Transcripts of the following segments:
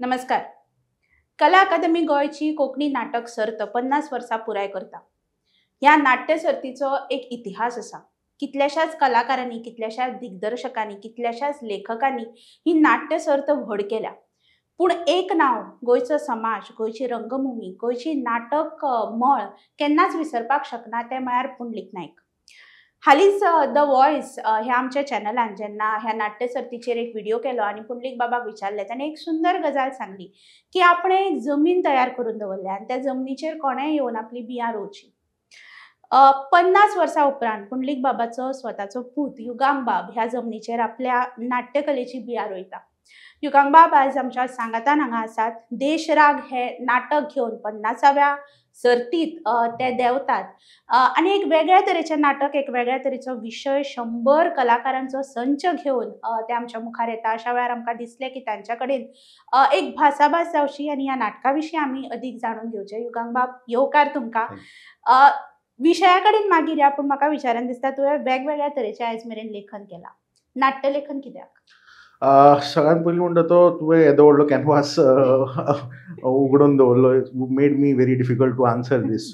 नमस्कार. कला अकादमी गोयची कोकणी नाटक सर्त 50 वर्सां पुराय करता. ह्या नाट्य सर्तीचो एक इतिहास असा. कितल्याशाच कलाकारांनी, कितल्याशाच दिग्दर्शकांनी, कितल्याशाच लेखकांनी ही नाट्य सर्त व्हड केल्या. पूण एक नाव गोयचो समाज, गोयची रंगभूमी, गोयची नाटक मळ केन्नाच विसरपाक शकना ते म्हळ्यार पुंडलीक नायक. हालींच द वॉयस ह्या आमच्या चॅनलान जेन्ना ह्या नाट्य सर्तीचेर एक व्हिडिओ केलो आनी पुंडलीक बाबाक विचारलें, ताणें एक सुंदर गजाल सांगली की आपणें एक जमीन तयार करून दवरल्या आनी त्या जमनीचेर कोणेय येवन आपली बियां रोवची. 50 वर्सां उपरांत पुंडलीक बाबाचो स्वताचो पूत युगांग बाब ह्या जमनीचेर आपल्या नाट्यकलेची बियां रोयता. युगांग बाब आज आमच्या सांगातान हांगा आसात. देशराग हे नाटक घेवन 50व्या सर्तीत ते देंवतात आनी एक वेगळ्या तरेचें नाटक, एक वेगळ्या तरेचो विशय, 100 कलाकारांचो संच घेवन ते आमच्या मुखार येता. अशा वेळार आमकां दिसलें की तांच्या कडेन एक भासाभास जावची आनी ह्या नाटका विशीं आमी अदीक जाणून घेवचें. युगांग बाब, येवकार तुमकां. विशया कडेन मागीर या, पूण म्हाका विचारान दिसता तुवें वेगवेगळ्या तरेचें आयज मेरेन लेखन केलां. नाट्य लेखन कित्याक? सगळ्यात पयलीं म्हणटा तो तुवें येदो व्हडलो कॅनवास उगडून दवरलो. You made me very difficult to answer this.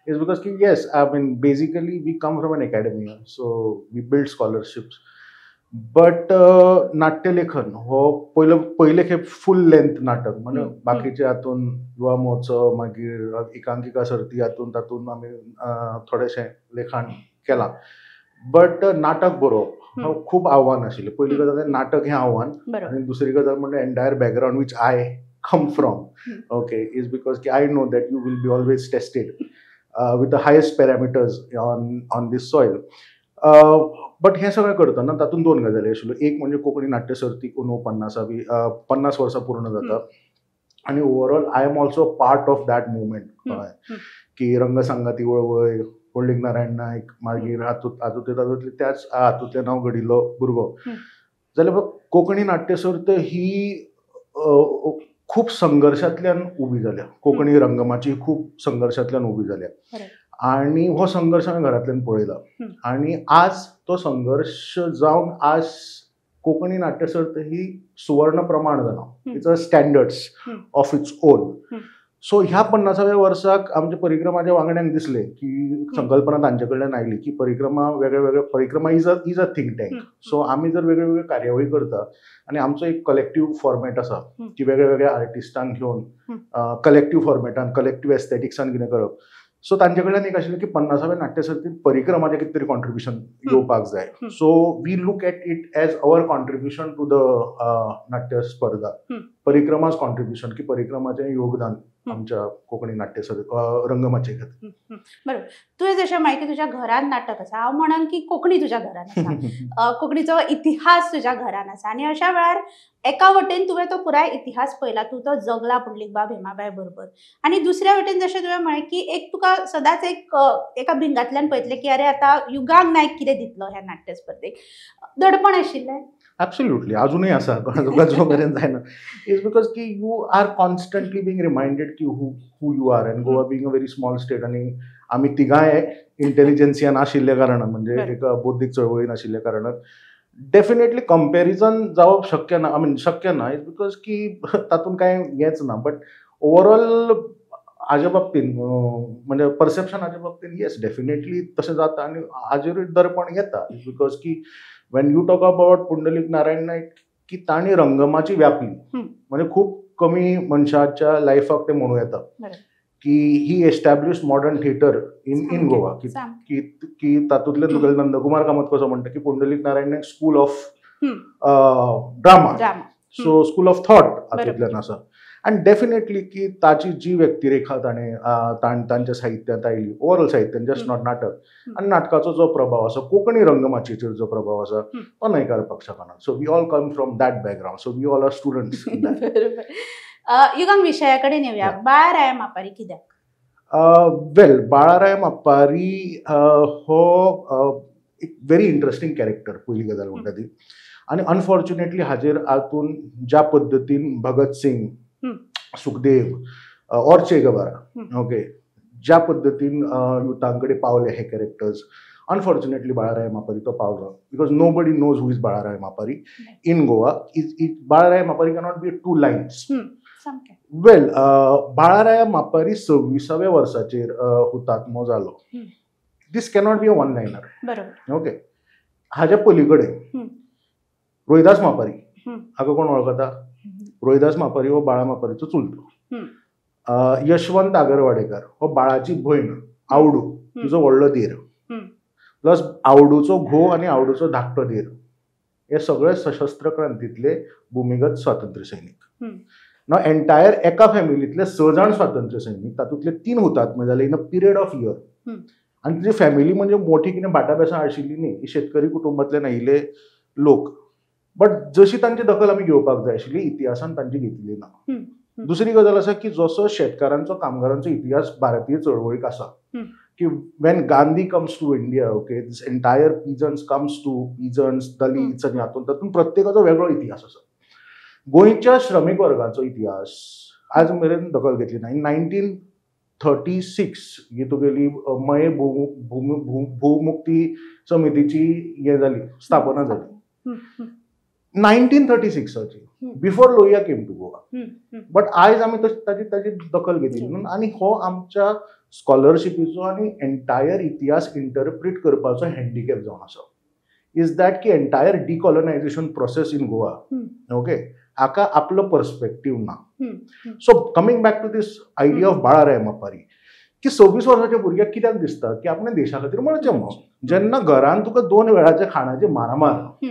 Is because की yes, I mean basically we come from an academy, so we build scholarships. But नाट्यलेखन हो पयले खेप फूल लेंथ नाटक, म्हणजे बाकीचे हातून युवा महोत्सव, मागीर एकांकिका सर्ती तातूंत आमी थोडेशें लेखन केलां. बट नाटक बरोवप हो खूब आव्हान आशिल्लें. पयली गजाल नाटक हें आव्हान, आनी दुसरी गजाल म्हणजे entire background which I come from, okay, is because की I know that you will be always tested with the highest parameters on this soil. But हें सगळें करतना तातूंत दोन गजाली आशिल्ल्यो. एक म्हणजे कोंकणी नाट्य सर्ती अंदू 50 वर्सां पूर्ण जाता, आनी overall I am also part of that movement. की रंगसंगाती वळवय, पुंडलीक नारायण नायक, मागीर हातूंतले त्याच हातूंतल्यान हांव घडिल्लो भुरगो. जाल्यार कोंकणी नाट्य सर्त ही खूब संघर्शांतल्यान उबी जाल्या. कोंकणी रंगमाची खूब संघर्शांतल्यान उबी जाल्या, आनी हो संघर्श हांवें घरांतल्यान पळयला. आनी आज तो संघर्श जावन आज कोंकणी नाट्य सर्त ही सुवर्ण प्रमाण जालां. It's a standards of its own. So ह्या 50व्या वर्साक आमच्या परिक्रमाच्या वांगड्यांक दिसलें की संकल्पना तांचे कडल्यान आयली की परिक्रमा परिक्रमा is a think tank. So आमी जर वेगळे वेगळे कार्यावळी करता आनी आमचो एक कलेक्टीव फॉर्मेट आसा की वेगळ्या वेगळ्या आर्टिस्टांक घेवन कलेक्टीव फॉर्मेटान, कलेक्टीव एस्थेटिक्सान कितें करप. सो तांचे कडल्यान एक आशिल्लें की 50व्या नाट्य सर्तींत परिक्रमाचें कितें तरी कॉन्ट्रिब्युशन येवपाक जाय. So we look at it as our contribution to the नाट्य स्पर्धा. परिक्रमाज कॉन्ट्रिब्युशन, की परिक्रमाचें योगदान आमच्या कोंकणी नाट्य रंगमाचे खातीर. बरोबर. तुवें जशें माहिती तुज्या घरान नाटक आसा, हांव म्हणन की कोंकणी तुज्या घरान आसा. कोंकणीचो इतिहास तुज्या घरान आसा, आनी अशा वेळार एका वटेन तुवें तो पुराय इतिहास पळयला, तूं तो जगला पुंडलीक बाब हेमाबाय बरोबर. आनी दुसऱ्या वटेन जशें तुवें म्हळें की एक तुका सदांच एका भिंगांतल्यान पळयतलें की अरे आतां युगांग नायक कितें दितलो ह्या नाट्य स्पर्धेक. दडपण आशिल्लें? Absolutely, अजूनही आसा. तुका जो मेरेन जायना. इज बिकॉज की you are constantly being reminded की who you are. And Goa being a very small state, आनी आमी तिगांय इंटेलिजन्सियान आशिल्ल्या कारणान, म्हणजे एक बौद्धीक चळवळीन आशिल्ल्या कारणान डेफिनेटली कंपॅरिजन जावप शक्य ना. शक्य ना, इज बिकॉज की तातूंत कांय हेंच ना. बट ओवरऑल हाज्या बाबतीन म्हणजे परसेप्शन हाज्या बाबतीन येस, डेफिनेटली तशें जाता, आनी हाजेरूय दडपण येता. इज बिकॉज की when you talk about Pundalik Narayan Naik, की तांणी रंगमाची व्यापली, म्हणजे खूब कमी मनशाच्या लायफाक ते म्हणूं येता की he established modern theatre in Goa. की तातूंतल्यान तुगेले नंदकुमार कामत कसो म्हणटा की Pundalik Narayan Naik school of drama, so school of thought हातूंतल्यान आसा. आनी डेफिनेटली की ताची जी व्यक्तिरेखा तांच्या साहित्यांत आयली, ओवरऑल साहित्यान, जस्ट नॉट नाटक, आनी नाटकाचो जो प्रभाव आसा, कोंकणी रंगमाचेचेर जो प्रभाव आसा, तो न्हयकारपाक शकना. So we all come from that background, so we all are students. युगांग, विशया कडेन येवया. बाळाराया मापारी कित्याक? वेल, बाळाराया मापारी हो एक व्हेरी इंटरेस्टिंग कॅरेक्टर, पयली गजाल म्हणटा ती. आनी अनफॉर्च्युनेटली हाजेर हातून ज्या पद्दतीन भगत सिंग, सुखदेव और चे गवारा, ओके, ज्या पद्दतीन युथांकडे पावले हे कॅरेक्टर्स, अनफॉर्च्युनेटली बाळाराया मापारी तो पावलो. Because nobody knows who is Balaraya Mapari in Goa. Balaraya Mapari cannot be 2 lines. सामकें. वेल बाळाराया मापारी 26व्या वर्साचेर हुतात्मो जालो. This cannot be a one liner. बरोबर. ओके. हाच्या पलीकडे रोहिदास मापारी हाका कोण वळखता? रोहिदास मापारी हो बाळा मापारीचो चुलतो. यशवंत आगरवाडेकर हो बाळाची भयण आवडू तिचो व्हडलो धीर, प्लस आवडूचो घोव आनी आवडूचो धाकटो धीर हे सगळे सशस्त्र क्रांतीतले भूमिगत स्वातंत्र्य सैनीक. ना एंटायर एका फॅमिलीतले 6 जाण स्वातंत्र्य सैनीक, तातूंतले 3 हुतात्मे जाले in a period of year. आनी तिची फॅमिली म्हणजे मोठी कितें बाटाबेसां आशिल्ली न्ही, ही शेतकरी कुटुंबांतल्यान आयिल्ले लोक. बट जशी तांची दखल आमी घेवपाक जाय आशिल्ली इतिहासान तांची घेतली ना. दुसरी गजाल आसा की जसो शेतकारांचो कामगारांचो इतिहास भारतीय चळवळीक आसा, की when Gandhi comes to India, okay, this entire pigeons comes to pigeons, Dalits आनी तातूंत प्रत्येकाचो वेगळो इतिहास आसा. गोंयच्या श्रमीक वर्गाचो इतिहास आज मेरेन दखल घेतली ना. इन 1936 ही तुगेली मये भूमुक्ती समितीची हे जाली, स्थापना जाली 1936 before Lohia came to Goa. But आयज आमी ताची दखल घेतली आनी हो आमच्या स्कॉलरशिपीचो आनी एंटायर इतिहास इंटरप्रीट करपाचो हँडिकॅप जावन आसा. इज दॅट की entire decolonization process in Goa, okay, हाका आपलो पर्स्पेक्टीव ना. So coming back to this idea of Balaraya Mapari, की 26 वर्साच्या भुरग्याक कित्याक दिसता की आपणें देशा खातीर मरचें म्हणून. जेन्ना घरान तुका 2 वेळाचे खाणाचे मारामार,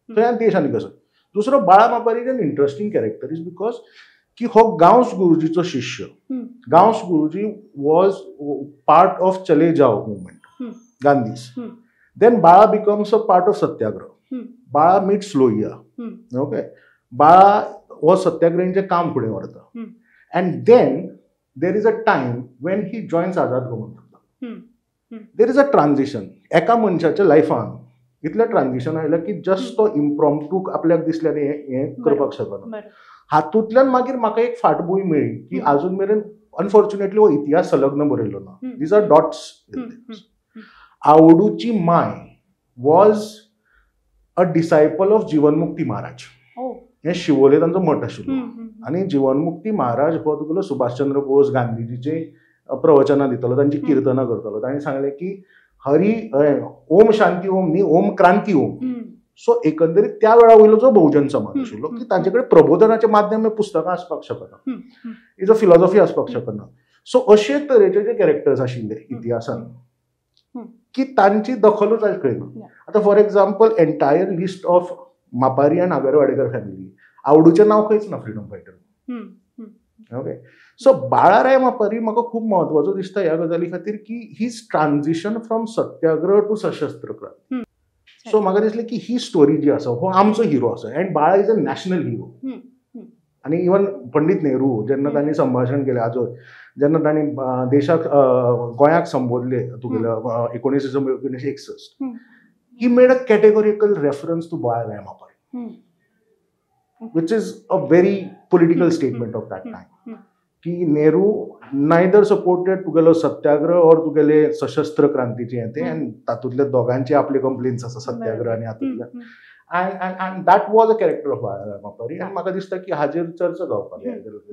थंय देश आनी कसो. दुसरो बाळा Mapari is an interesting character is because की हो गांवस गुरुजीचो शिष्य. गांवस गुरुजी वॉज पार्ट ऑफ चले जाओ मुवमेंट, गांधीज. देन बाळा बिकम्स अ पार्ट ऑफ सत्याग्रह. बाळा मीट्स लोहिया, ओके. बाळा हो सत्याग्रहींचें काम फुडें व्हरता. And then there is a time when he joins Azad Goa. There is a transition एका मनशाच्या लायफान. इतलें ट्रान्झिशन आयलें की जस्ट तो इम्प्रॉम्प्टू आपल्याक दिसल्यार हें करपाक शकना. हातूंतल्यान मागीर म्हाका एक फाटभूंय मेळ्ळी की आजून मेरेन अनफॉर्च्युनेटली हो इतिहास संलग्न बरयलो ना. These are dots. आवडूची माय was a disciple of Jivanmukti Maharaj. हे शिवोले तांचो मठ आशिल्लो. आनी जीवनमुक्ती महाराज हो तुगेलो सुभाषचंद्र बोस गांधीजीचे प्रवचनां दितलो, तांची किर्तनां करतलो. तांणी सांगलें की हरी ओम शांती ओम न्ही, ओम क्रांती ओम. सो एकंदरीत त्या वेळा वयलो जो बहुजन समाज आशिल्लो की तांचे कडेन प्रबोधनाचें माध्यम पुस्तकां आसपाक शकना, इज अ फिलॉसॉफी आसपाक शकना. सो अशे तरेचे जे कॅरेक्टर्स आशिल्ले इतिहासान की तांची दखलूच आज कळना. आतां for example entire list of Mapari and Agarwadekar family, आवडूचें नांव खंयच ना freedom fighter. Okay. So Balaraya Mapari म्हाका खूब म्हत्वाचो दिसता ह्या गजाली खातीर की his transition from satyagraha to सशस्त्र क्रांती. सो म्हाका दिसलें की ही स्टोरी जी आसा हो आमचो हिरो आसा. एंड बाळा इज अ नॅशनल हिरो. आनी इवन पंडीत नेहरू जेन्ना तांणी संभाशण केलें आजोर, जेन्ना तांणी देशाक गोंयाक संबोधले तुगेले 1961, he made a categorical reference to Balaraya Mapari, which is a very political statement of that time. की नेहरू नायदर सपोर्टेड तुगेलो सत्याग्रह और तुगेले सशस्त्र क्रांतीचे येते, आनी तातूंतले दोगांचे आपले कंप्लेन्स आसा सत्याग्रह आनी हातूंतल्यान. and that was a character of बाळाराया Mapari. आनी म्हाका दिसता की हाजेर चर्चा जावपाक जाय.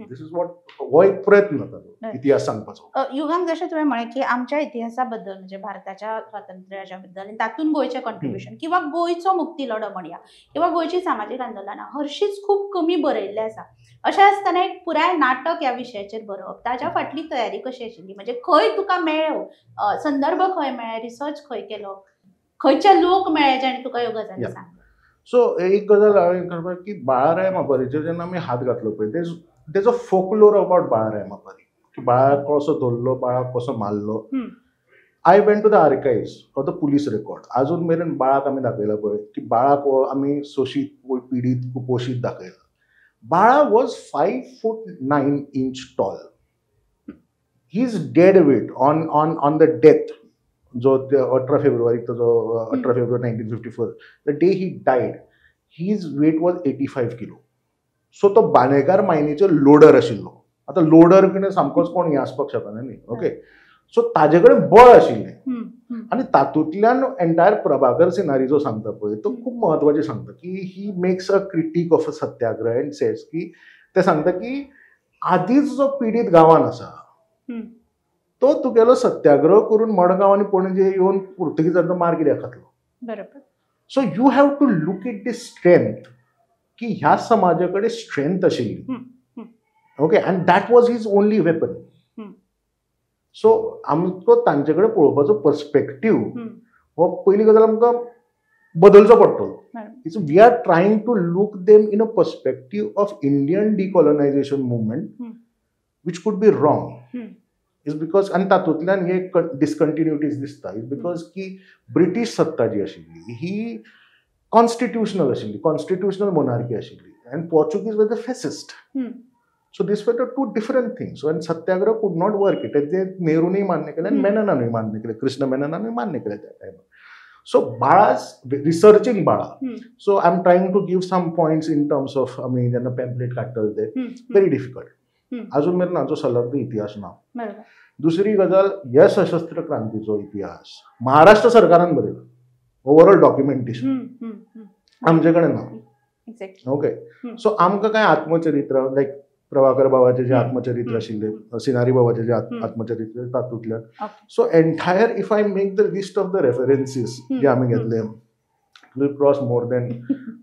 दिस इज वॉट हो एक प्रयत्न ताचो इतिहास सांगपाचो. युगांक जशें तुवें म्हळें की आमच्या इतिहासा बद्दल म्हणजे भारताच्या स्वातंत्र्याच्या बद्दल आनी तातूंत गोंयचें कॉन्ट्रिब्युशन किंवा गोंयचो मुक्ती लढो म्हणया किंवा गोंयची सामाजीक आंदोलनां हरशींच खूब कमी बरयल्ले आसा. अशें आसतना एक पुराय नाटक ह्या विशयाचेर बरोवप, ताच्या फाटली तयारी कशी आशिल्ली? म्हणजे खंय तुका मेळ्ळो संदर्भ, खंय मेळ्ळे, रिसर्च खंय केलो, खंयचे लोक मेळ्ळे जाणी तुका ह्यो गजाली सांगल्यो? सो एक गजाल हांवें करपाक की बाळाराया मापारीचेर जेन्ना आमी हात घातलो पळय, there's a folklore about Balaraya Mapari, की बाळा कसो धरलो, बाळा कसो मारलो. I went to the archives of the police record. आजून मेरेन बाळाक आमी दाखयला पळय की बाळाक आमी शोशीत पिडीत कुपोशीत दाखयला. Bala was 5'9" tall. He is dead weight on the death जो 18 फेब्रुवारीक जो 18 February 1954 the day he died, his weight was 85 kilo. So तो बाणेकार मायनीचो लोडर आशिल्लो. आतां लोडर कितें सामकोच कोण हे आसपाक शकना न्ही. ओके. सो ताजे कडेन बळ आशिल्लें आनी तातूंतल्यान एंटायर प्रभाकर सिनारी जो सांगता पळय तो खूब म्हत्वाचें सांगता की he makes a critic of a Satyagraha end says की ते सांगता की आधीच जो पीडित गांवान आसा तो तुगेलो सत्याग्रह करून मडगांव आणि पणजे येवन पुर्तुगीजांचो मार कित्याक खातलो. बरोबर. So you have to look it the strength की ह्या समाजा कडेन स्ट्रेंथ आशिल्ली. Okay, and that was his only weapon. So आमकां तांचे कडेन पळोवपाचो पर्स्पेक्टीव हो पयली गजाल आमकां बदलचो पडटलो. We are trying to look them in a perspective of Indian decolonization movement which could be wrong. Is because आनी तातूंतल्यान हे डिसकंटिन्युटीज दिसता. इज बिकॉज की ब्रिटीश सत्ता जी आशिल्ली ही कॉन्स्टिट्युशनल आशिल्ली, कॉन्स्टिट्युशनल मोनार्की आशिल्ली, and Portuguese were the fascist. So this were the two different things. And satyagraha could not work it. ते नेहरूनय मान्य केलें आनी मेननानूय मान्य केलें, कृष्ण मेननानूय मान्य केलें त्या टायमार. So Bala's researching Bala. So I'm trying to give some points in terms of, I mean, जेन्ना pamphlet काडटले ते very difficult. अजून मेरेन हाचो संलग्न इतिहास ना. दुसरी गजाल, ह्या सशस्त्र क्रांतीचो इतिहास महाराष्ट्र सरकारान बरयलो, ओवरऑल डॉक्युमेंटेशन आमचे कडेन ना. ओके, सो आमकां कांय आत्मचरित्र लायक प्रभाकर बाबाचे जे आत्मचरित्र आशिल्ले, सिनारी बाबाचे जे आत्मचरित्र तातूंतल्यान. So entire if I make the list of the references जे आमी घेतले, will cross more than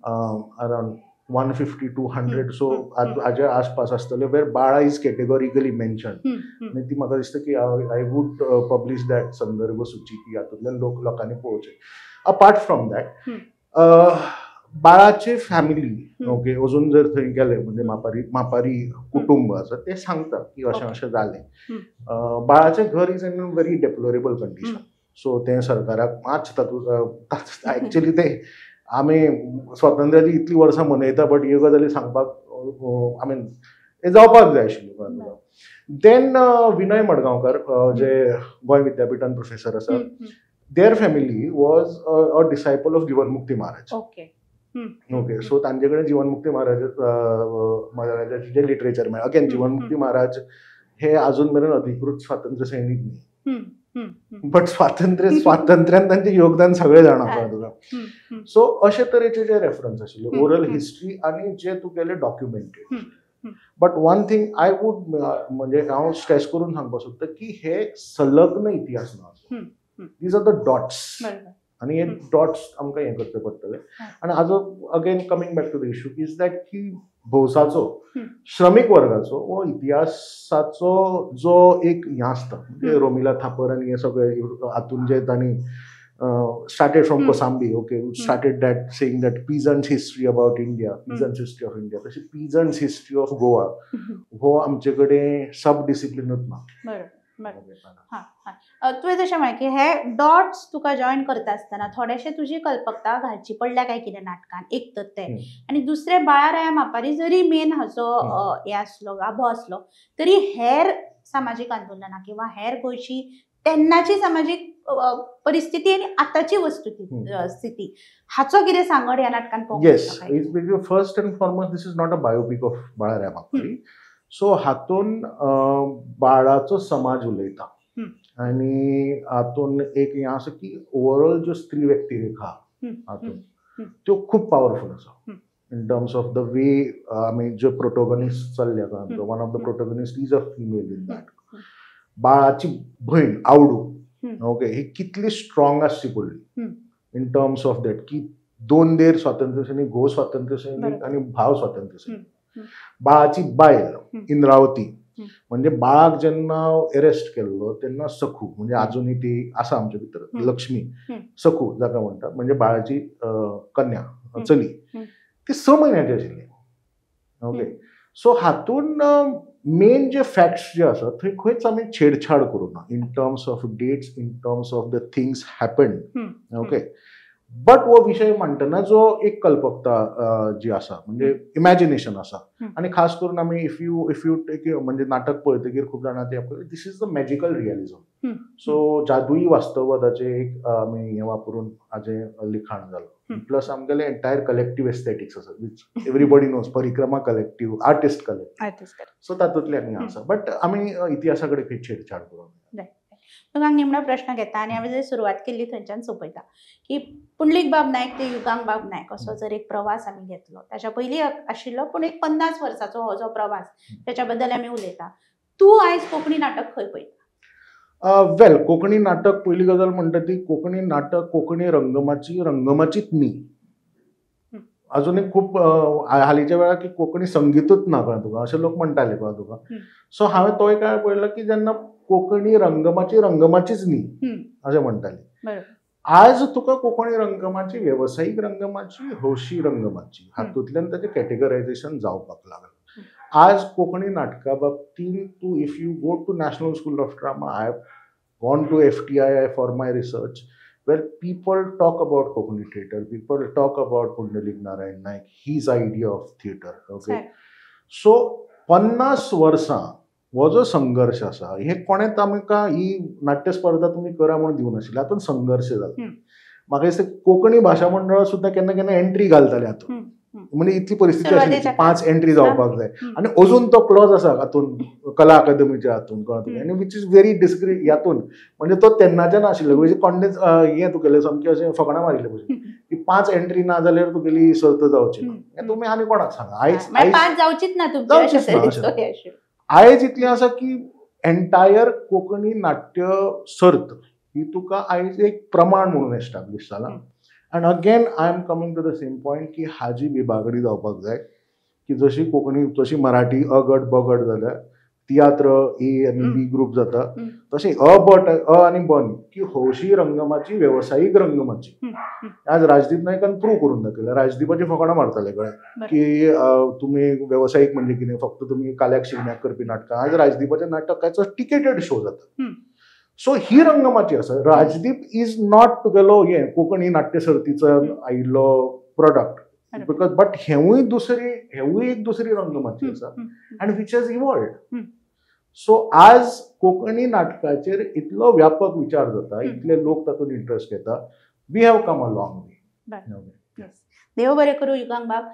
around 150-200. So हाजे आसपास आसतले वेर बाळा इज कॅटेगॉरिकली मेन्शन. आनी ती म्हाका दिसता की आय वूड पब्लीश दॅट संदर्भ सूची की हातूंतल्यान लोकांनी पळोवचें. अपार्ट फ्रॉम दॅट, बाळाचे फॅमिली ओके अजून जर थंय गेले म्हणजे मापारी कुटुंब आसा ते सांगतात की अशें अशें जालें. बाळाचें घर is in very deplorable condition. So ते सरकाराक मातशें तातूंत एक्चुअली ते आमी स्वातंत्र्याची इतली वर्सां मनयता, बट ह्यो गजाली सांगपाक आय मीन हे जावपाक जाय आशिल्ल्यो. देन विनय मडगांवकर जे गोंय विद्यापिठान प्रोफेसर आसा, their family was a disciple of Jivanmukti Maharaj. Okay, so तांचे कडेन जीवनमुक्ती महाराजाचे जे लिटरेचर मेळ्ळें. अगेन जीवनमुक्ती महाराज हे अजून मेरेन अधिकृत स्वातंत्र्य सैनीक न्ही, बट स्वातंत्र्यान तांचें योगदान सगळें जाणा कळ्ळें तुका. सो अशे तरेचे जे रेफरन्स आशिल्ले, ओरल हिस्ट्री आनी जे तुगेले documented. But one thing I would म्हणजे हांव स्ट्रेस करून सांगपाक सोदता की हे संलग्न इतिहास ना. दीज आर द डॉट्स, आणि हे डॉट्स आमकां हें करचे पडटले. आनी हाजो again coming back to the issue is that की भौसाचो श्रमीक वर्गाचो वो इतिहासाचो जो एक हें आसता, म्हणजे रोमिला थापर आनी हे सगळे हातून जे तांणी started from Kosambi. Okay, started that saying that peasants history about India, peasants history of India. तशी पीजंट्स हिस्ट्री ऑफ गोवा हो आमचे कडेन सब डिसिप्लिनूच ना. तुवें जशें म्हळें की हे डॉट्स तुका जॉयन करता आसतना थोडेशे तुजी कल्पकता घालची पडल्या काय कितें नाटकान, एक तर ते. आनी दुसरें बाळाराया मापारी जरी मेन हाचो हे आसलो, गाभो आसलो, तरी हेर सामाजीक आंदोलनां किंवा हेर गोंयची तेन्नाची सामाजीक परिस्थिती आनी आतांची वस्तुस्थिती हाचो कितें सांगड ह्या नाटकान पळोवंक yes, it's first and foremost this is not a biopic of Balaraya Mapari. So हातून बाळाचो समाज उलयता आनी हातून एक हें आसा की ओवरऑल ज्यो स्त्री व्यक्तिरेखा हातून त्यो खूब पावरफूल आसा in terms of the way आमी जे प्रोटोगनिस्ट चल्ल्या. One of the protagonist is a female in that. बाळाची भयण आवडू, ओके, ही कितली स्ट्रॉंग आसची पडली इन टर्म्स ऑफ दॅट की दोन देर स्वातंत्र्य सैनीक, घोव स्वातंत्र्य सैनीक आनी भाव स्वातंत्र्य सैनीक. बाळाची बायल इंद्रावती, म्हणजे बाळाक जेन्ना अरेस्ट केल्लो तेन्ना सखू, म्हणजे अजूनही ती आसा आमचे भितर, लक्ष्मी सखू जाका म्हणटा, म्हणजे बाळाची कन्या चली, ती 6 म्हयन्याची आशिल्ली. ओके, सो हातून मेन जे फॅक्ट्स जे आसा थंय खंयच आमी छेडछाड करूं ना in terms of dates, in terms of the things happened. Okay, but वो विषय मांडटना जो एक कल्पकता जी आसा, म्हणजे इमॅजिनेशन आसा. आनी खास करून आमी इफ यू टेक म्हणजे नाटक पळयतकीर खूब जाणां ते this is the magical realism. So जादुई वास्तववादाचे एक आमी हें वापरून हाजें लिखाण जालां. प्लस आमगेले एंटायर कलेक्टीव एस्थेटिक्स आसा वीच एवरीबडी नोज, परिक्रमा कलेक्टीव, आर्टिस्ट कलेक्टीव. सो तातूंतल्यान हें आसा, बट आमी इतिहासा कडेन खंय छेडछाड करूंक ना. मग हांव निमणो प्रश्न घेता आनी हांवें जर सुरवात केल्ली थंयच्यान सोंपयता की पुंडलीक बाब नायक ते युगांक बाब नायक असो जर एक प्रवास आमी घेतलो ताच्या पयलीं आशिल्लो पूण एक 50 वर्सांचो हो जो प्रवास त्याच्या बद्दल आमी उलयता. तूं आयज कोंकणी नाटक खंय पळयता? वेल, कोंकणी नाटक पयली गजाल म्हणटा ती कोंकणी नाटक कोंकणी रंगमाचीच न्ही. अजून एक खूप हालींच्या वेळार की कोंकणी संगीतूच ना कळ्ळें तुका अशें लोक म्हणटाले कळ्ळें तुका. सो हांवें तो एक काळ पळयलो की जेन्ना कोंकणी रंगमाचीच न्ही अशें म्हणटाले. आज तुका कोंकणी रंगमाची वेवसायीक रंगमाची हौशी रंगमाची हातूंतल्यान ताचें कॅटेगरायझेशन जावपाक लागलें. आज कोंकणी नाटका बाबतींत तूं if you go to national school of drama, I have gone to FTII for my research, where people talk about Konkani theatre, people talk about Pundalik Narayan Naik, his idea of theatre. Okay. So 50 वर्सां हो जो संघर्श आसा हे कोणेंच आमकां ही नाट्य स्पर्धा तुमी करा म्हणून दिवं नाशिल्ले. हातूंत संघर्श जाता. म्हाका दिसता कोंकणी भाशा मंडळ सुद्दां केन्ना केन्ना एंट्री घालताले हातूंत. म्हणजे इतली परिस्थिती आशिल्ली 5 एंट्री जावपाक जाय आनी अजून तो क्लॉज आसा हातूंत कला अकादमीच्या हातूंत कळ्ळें. आनी वीच इज व्हेरी डिस्क्रीट हातूंत म्हणजे तो तेन्नाच्यान आशिल्लो म्हणजे कोणेंच हें तुगेलें सामकें अशें फकाणां मारिल्लें भशेन की 5 एंट्री ना जाल्यार तुगेली सर्त जावची ना. हें तुमी आनी कोणाक सांगा. आयज जावचीच ना तुमची. आयज इतलें आसा की एंटायर कोंकणी नाट्य सर्त ही तुका आयज एक प्रमाण म्हणून एस्टाब्लीश जाला. And again, I am coming to the same point की हाजी विभागणी जावपाक जाय की जशी कोंकणी जशी मराठी अ गट ब गट जाल्या तियात्र A आनी B ग्रुप जाता तशी अ आनी ब न्ही की हौशी रंगमाची वेवसायीक रंगमाची. आज राजदीप नायकान प्रूव करून दाखयलें. राजदीपाची फकाणां मारताले कळ्ळें की तुमी वेवसायीक म्हणजे कितें फक्त तुमी काल्याक शिगम्याक करपी नाटकां. आज राजदीपाच्या नाटकाचो टिकेटेड शो जाता. सो ही रंगमाची आसा. राजदीप इज नॉट तुगेलो हे कोंकणी नाट्य सर्तीचो आयिल्लो प्रोडक्ट बिकॉज बट हेवूय एक दुसरी रंगमाची आसा आनी विच हॅज इवॉल्वड. सो आज कोंकणी नाटकाचेर इतलो व्यापक विचार जाता, इतले लोक तातूंत इंट्रस्ट घेता. We have come a long way. देव बरें करूं युगांक बाब.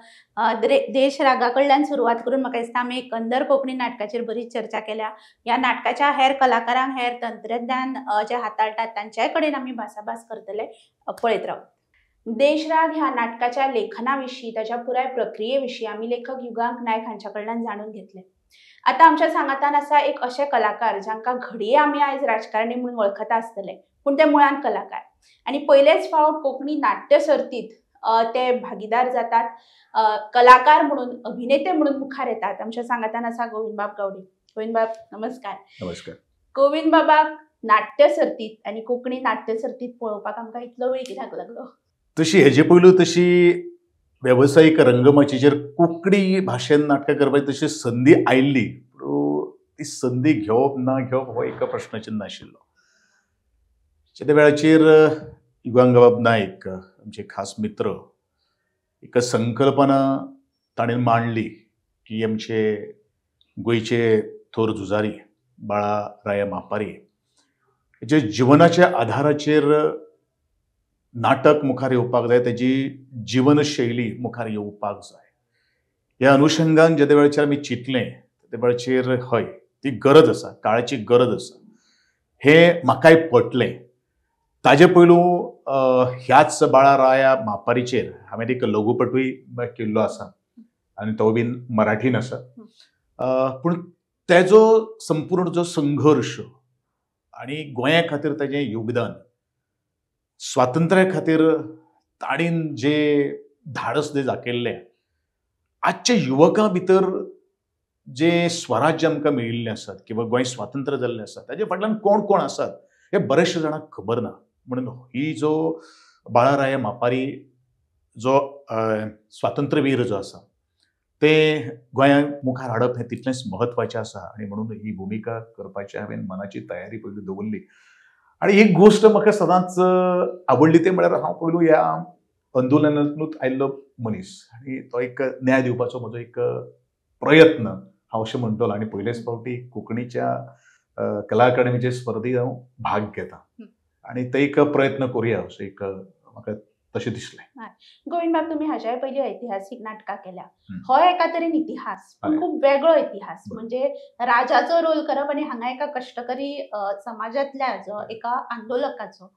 देश रागा कडल्यान सुरवात करून म्हाका दिसता आमी एकंदर कोंकणी नाटकाचेर बरीच चर्चा केल्या. ह्या नाटकाच्या हेर कलाकारांक हेर तंत्रज्ञान जे हाताळटात तांच्याय कडेन आमी भासाभास करतले. पळयत राव. देशराग ह्या नाटकाच्या लेखना विशीं ताच्या पुराय प्रक्रिये विशीं आमी लेखक युगांक नायक हांच्या कडल्यान जाणून घेतले. आतां आमच्या सांगातान आसा एक अशे कलाकार जांकां घडये आमी आयज राजकारणी म्हणून वळखता आसतले पूण ते मुळान कलाकार आनी पयलेच फावट कोंकणी नाट्य सर्तींत ते भागीदार जातात. कलाकार म्हणून अभिनेते म्हणून मुखार येतात. आमच्या सांगातान आसा गोविंदबाब गावडे. गोविंदबाब नमस्कार. नमस्कार. गोविंदबाबाक नाट्य सर्तीत आनी कोंकणी नाट्य सर्तीत पळोवपाक आमकां इतलो वेळ कित्याक लागलो? तशी हेजे पयलू तशी वेवसायीक रंगमंचाचेर कोंकणी भाशेन नाटकां करपाची तशी संदी आयिल्ली. ती संदी घेवप ना घेवप हो एक प्रश्नचिन्ह आशिल्लो. त्या वेळाचेर युगांक बाब नायक आमचे खास मित्र एक संकल्पना ताणें मांडली की आमचे गोंयचे थोर झुजारी बाळा राया मापारी जे जिवनाच्या आधाराचेर नाटक मुखार येवपाक जाय, तेजी जिवनशैली मुखार येवपाक जाय. ह्या अनुशंगान जे वेळाचेर आमी चिंतलें ते वेळाचेर हय ती गरज आसा, काळाची गरज आसा. हें म्हाकाय पटलें. ताजे पयलू ह्याच बाळा राया मापारीचेर हांवें एक लघुपटूय केल्लो आसा आनी तो बीन मराठीन आसा. पूण तेजो संपूर्ण जो संघर्श आनी गोंया खातीर ताजें योगदान, स्वातंत्र्या खातीर ताणीन जे धाडस जे दाखयल्लें, आजच्या युवकां भितर जे स्वराज्य आमकां मेळिल्लें आसात किंवा गोंय स्वातंत्र्य जाल्लें आसा ताजे फाटल्यान कोण कोण आसात हे बरेचशे जाणांक खबर ना. म्हणून ही जो बाळा राया मापारी जो स्वातंत्र्यवीर जो आसा ते गोंयांक मुखार हाडप हें तितलेंच म्हत्वाचें आसा आनी म्हणून ही भुमिका करपाची हांवें मनाची तयारी पयलीं दवरली. आनी एक गोश्ट म्हाका सदांच आवडली ते म्हळ्यार हांव पयलू ह्या आंदोलनांतूच आयिल्लो मनीस आनी तो एक न्याय दिवपाचो म्हजो एक प्रयत्न हांव अशें म्हणटलो. आनी पयलेच फावटी कोंकणीच्या कला अकादमीचे स्पर्धेत हांव भाग घेता आनी ते एक प्रयत्न करुया असो एक म्हाका तशें दिसलें. गोविंद बाब, तुम्ही हाच्या पयलीं ऐतिहासीक नाटकां केल्या. हम्म. हो एका तरेन इतिहास, पण हय. खूप वेगळो इतिहास. बरोबर. म्हणजे राजाचो रोल करप आनी हांगा एका कश्टकरी समाजांतल्या जो एका आंदोलकाचो